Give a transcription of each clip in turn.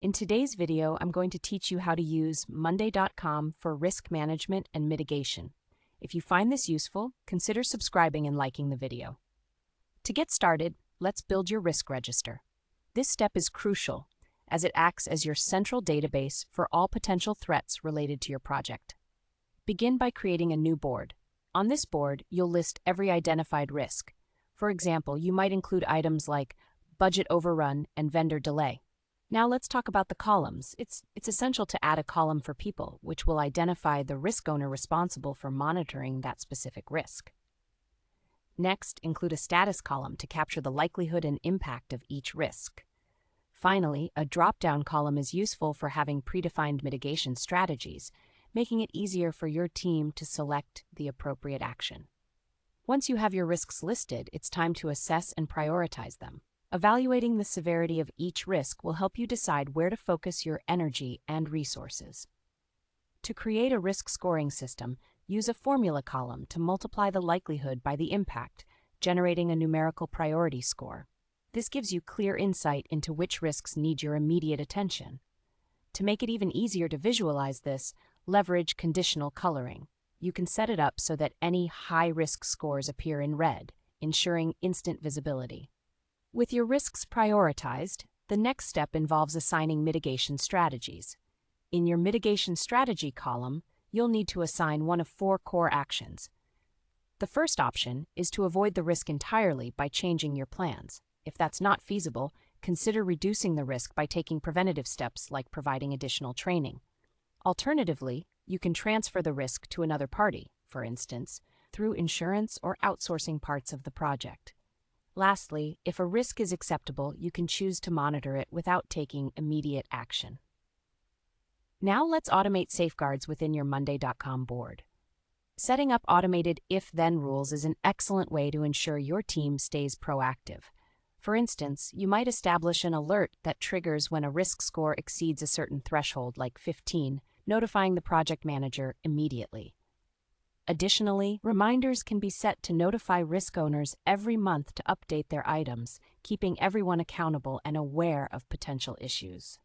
In today's video, I'm going to teach you how to use Monday.com for risk management and mitigation. If you find this useful, consider subscribing and liking the video. To get started, let's build your risk register. This step is crucial, as it acts as your central database for all potential threats related to your project. Begin by creating a new board. On this board, you'll list every identified risk. For example, you might include items like budget overrun and vendor delay. Now let's talk about the columns. It's essential to add a column for people, which will identify the risk owner responsible for monitoring that specific risk. Next, include a status column to capture the likelihood and impact of each risk. Finally, a drop-down column is useful for having predefined mitigation strategies, making it easier for your team to select the appropriate action. Once you have your risks listed, it's time to assess and prioritize them. Evaluating the severity of each risk will help you decide where to focus your energy and resources. To create a risk scoring system, use a formula column to multiply the likelihood by the impact, generating a numerical priority score. This gives you clear insight into which risks need your immediate attention. To make it even easier to visualize this, leverage conditional coloring. You can set it up so that any high-risk scores appear in red, ensuring instant visibility. With your risks prioritized, the next step involves assigning mitigation strategies. In your mitigation strategy column, you'll need to assign one of 4 core actions. The first option is to avoid the risk entirely by changing your plans. If that's not feasible, consider reducing the risk by taking preventative steps like providing additional training. Alternatively, you can transfer the risk to another party, for instance, through insurance or outsourcing parts of the project. Lastly, if a risk is acceptable, you can choose to monitor it without taking immediate action. Now let's automate safeguards within your Monday.com board. Setting up automated if-then rules is an excellent way to ensure your team stays proactive. For instance, you might establish an alert that triggers when a risk score exceeds a certain threshold, like 15, notifying the project manager immediately. Additionally, reminders can be set to notify risk owners every month to update their items, keeping everyone accountable and aware of potential issues.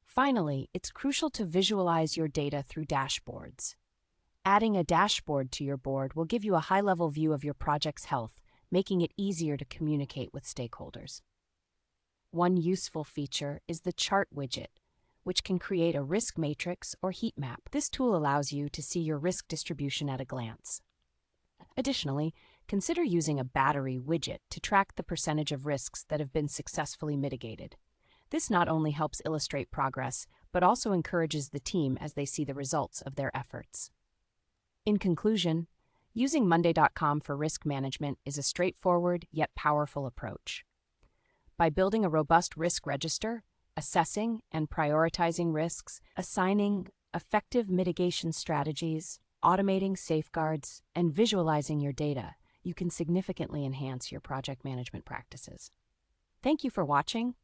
Finally, it's crucial to visualize your data through dashboards. Adding a dashboard to your board will give you a high-level view of your project's health, making it easier to communicate with stakeholders. One useful feature is the chart widget, which can create a risk matrix or heat map. This tool allows you to see your risk distribution at a glance. Additionally, consider using a battery widget to track the percentage of risks that have been successfully mitigated. This not only helps illustrate progress, but also encourages the team as they see the results of their efforts. In conclusion, using Monday.com for risk management is a straightforward yet powerful approach. By building a robust risk register, assessing and prioritizing risks, assigning effective mitigation strategies, automating safeguards, and visualizing your data, you can significantly enhance your project management practices. Thank you for watching.